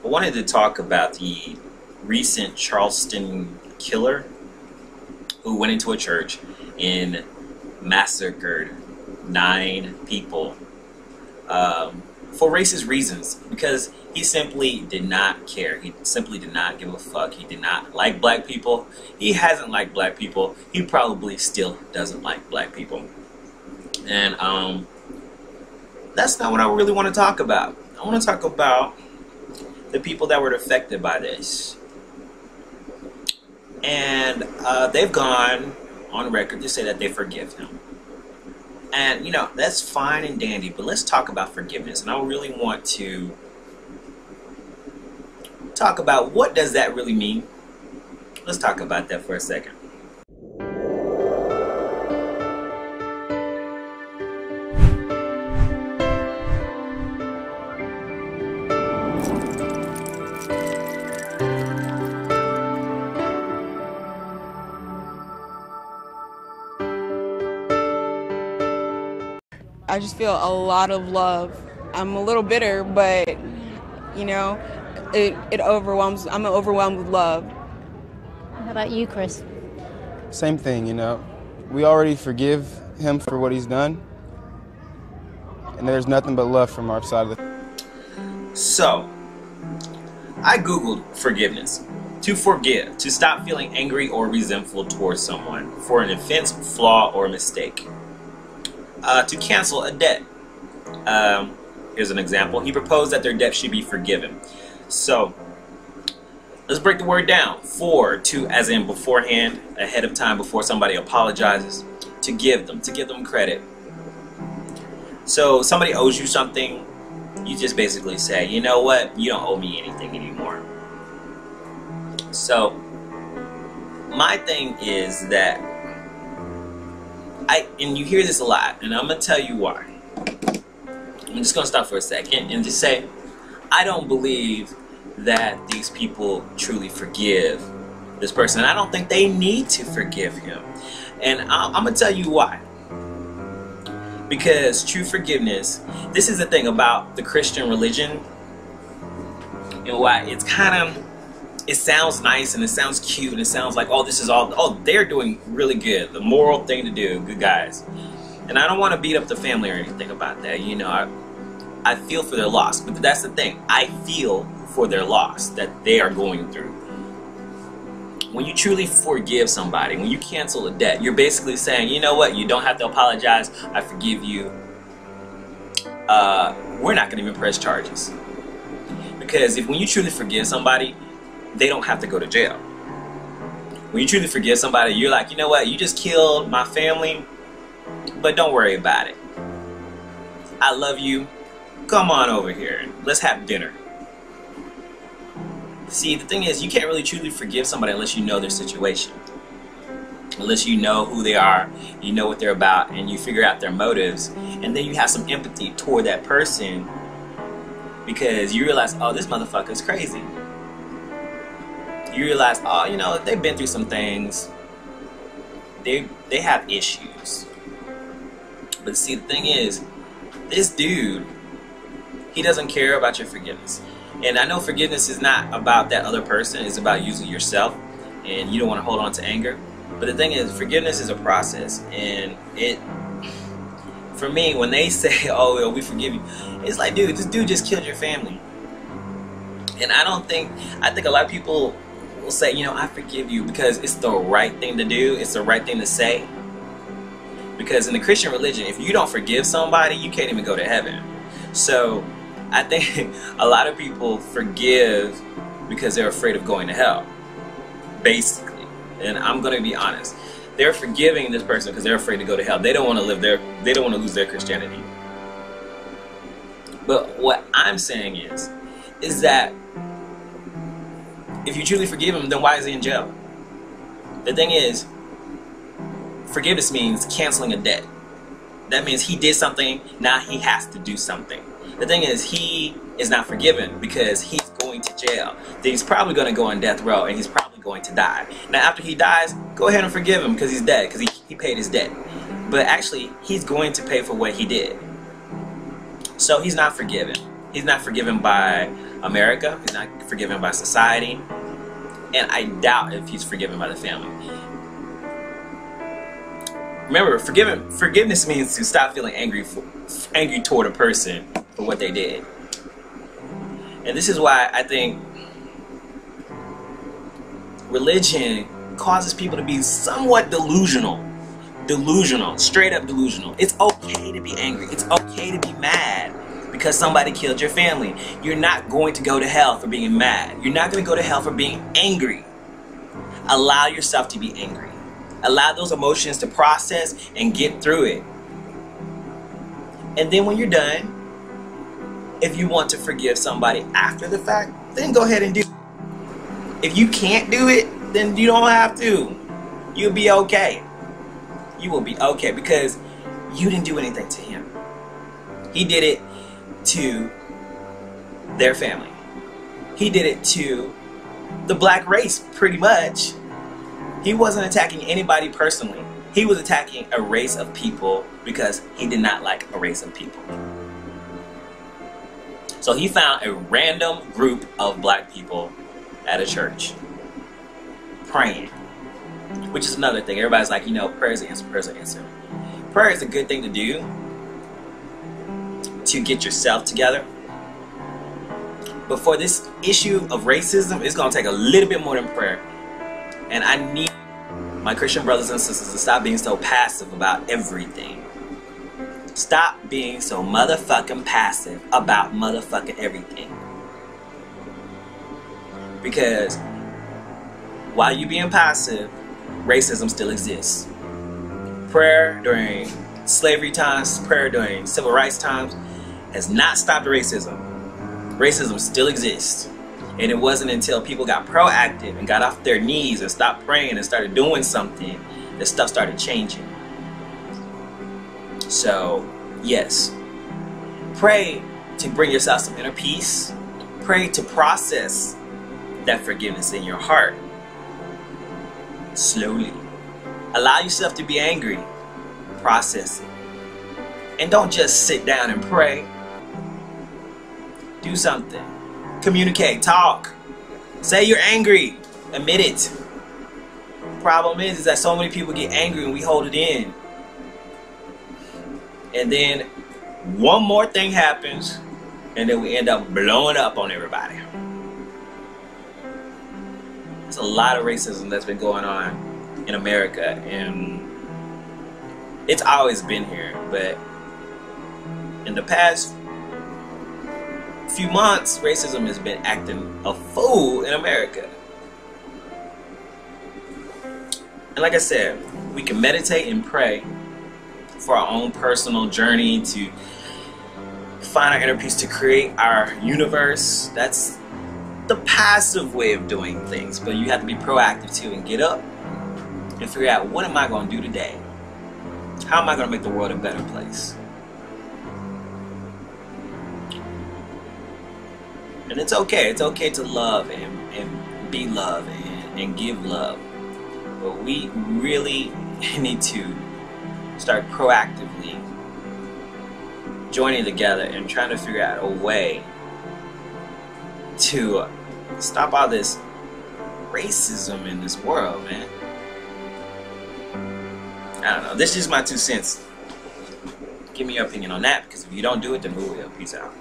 I wanted to talk about the recent Charleston killer who went into a church and massacred 9 people for racist reasons, because he simply did not care. He simply did not give a fuck. He did not like black people. He hasn't liked black people. He probably still doesn't like black people. And that's not what I really want to talk about. I want to talk about the people that were affected by this. And they've gone on record to say that they forgive him. And, you know, that's fine and dandy, but let's talk about forgiveness. And I really want to talk about what does that really mean. Let's talk about that for a second. I just feel a lot of love. I'm a little bitter, but, you know, it overwhelms. I'm overwhelmed with love. How about you, Chris? Same thing, you know. We already forgive him for what he's done, and there's nothing but love from our side of the... So, I googled forgiveness. To forgive, to stop feeling angry or resentful towards someone for an offense, flaw, or mistake. To cancel a debt. Here's an example. He proposed that their debt should be forgiven. So, let's break the word down. For, to, as in beforehand, ahead of time, before somebody apologizes. To give them credit. So, somebody owes you something, you just basically say, you know what, you don't owe me anything anymore. So, my thing is that and you hear this a lot, and I'm going to tell you why. I'm just going to stop for a second and just say, I don't believe that these people truly forgive this person. I don't think they need to forgive him. And I'm going to tell you why. Because true forgiveness, this is the thing about the Christian religion, and why it's kind of, it sounds nice and it sounds cute and it sounds like, oh, this is all, oh, they're doing really good, the moral thing to do, good guys. And I don't want to beat up the family or anything about that. You know, I feel for their loss, but that's the thing. I feel for their loss that they are going through. When you truly forgive somebody, when you cancel a debt, you're basically saying, you know what, you don't have to apologize, I forgive you. We're not going to even press charges. Because when you truly forgive somebody, they don't have to go to jail. When you truly forgive somebody, you're like, you know what, you just killed my family, but don't worry about it. I love you. Come on over here. Let's have dinner. See, the thing is, you can't really truly forgive somebody unless you know their situation. Unless you know who they are, you know what they're about, and you figure out their motives, and then you have some empathy toward that person because you realize, oh, this motherfucker's crazy. You realize, oh, you know, they've been through some things. They have issues. But see, the thing is, this dude, he doesn't care about your forgiveness. And I know forgiveness is not about that other person. It's about using yourself. And you don't want to hold on to anger. But the thing is, forgiveness is a process. And for me, when they say, oh, well, we forgive you, it's like, dude, this dude just killed your family. And I think a lot of people will say, you know, I forgive you because it's the right thing to do. It's the right thing to say. Because in the Christian religion, if you don't forgive somebody, you can't even go to heaven. So I think a lot of people forgive because they're afraid of going to hell, basically. And I'm going to be honest. They're forgiving this person because they're afraid to go to hell. They don't want to live there. They don't want to lose their Christianity. But what I'm saying is that if you truly forgive him, then why is he in jail? The thing is, forgiveness means canceling a debt. That means he did something, now he has to do something. The thing is, he is not forgiven because he's going to jail. Then he's probably going to go on death row and he's probably going to die. Now after he dies, go ahead and forgive him because he's dead, because he paid his debt. But actually, he's going to pay for what he did. So he's not forgiven. He's not forgiven by America. He's not forgiven by society. And I doubt if he's forgiven by the family. Remember, forgiveness means to stop feeling angry toward a person for what they did. And this is why I think religion causes people to be somewhat delusional. Straight up delusional. It's okay to be angry. It's okay to be mad because somebody killed your family. You're not going to go to hell for being mad. You're not going to go to hell for being angry. Allow yourself to be angry. Allow those emotions to process and get through it. And then when you're done, if you want to forgive somebody after the fact, then go ahead and do it. If you can't do it, then you don't have to. You'll be okay. You will be okay because you didn't do anything to him. He did it to their family. He did it to the black race, pretty much. He wasn't attacking anybody personally. He was attacking a race of people because he did not like a race of people. So he found a random group of black people at a church praying. Which is another thing. Everybody's like, you know, prayers are answered, prayers are answered. Prayer is a good thing to do to get yourself together. But for this issue of racism, it's going to take a little bit more than prayer. And I need my Christian brothers and sisters to stop being so passive about everything. Stop being so motherfucking passive about motherfucking everything. Because while you being passive, racism still exists. Prayer during slavery times, prayer during civil rights times has not stopped racism. Racism still exists. And it wasn't until people got proactive and got off their knees and stopped praying and started doing something that stuff started changing. So, yes. Pray to bring yourself some inner peace. Pray to process that forgiveness in your heart. Slowly. Allow yourself to be angry. Process it. And don't just sit down and pray. Do something. Communicate. Talk. Say you're angry. Admit it. Problem is that so many people get angry and we hold it in. And then one more thing happens and then we end up blowing up on everybody. There's a lot of racism that's been going on in America, and it's always been here, but in the past few months, racism has been acting a fool in America. And like I said, we can meditate and pray for our own personal journey to find our inner peace, to create our universe. That's the passive way of doing things, but you have to be proactive too and get up and figure out, what am I going to do today? How am I going to make the world a better place? And it's okay to love and be love and give love, but we really need to start proactively joining together and trying to figure out a way to stop all this racism in this world, man. I don't know. This is my 2 cents. Give me your opinion on that, because if you don't do it, then we will. Peace out.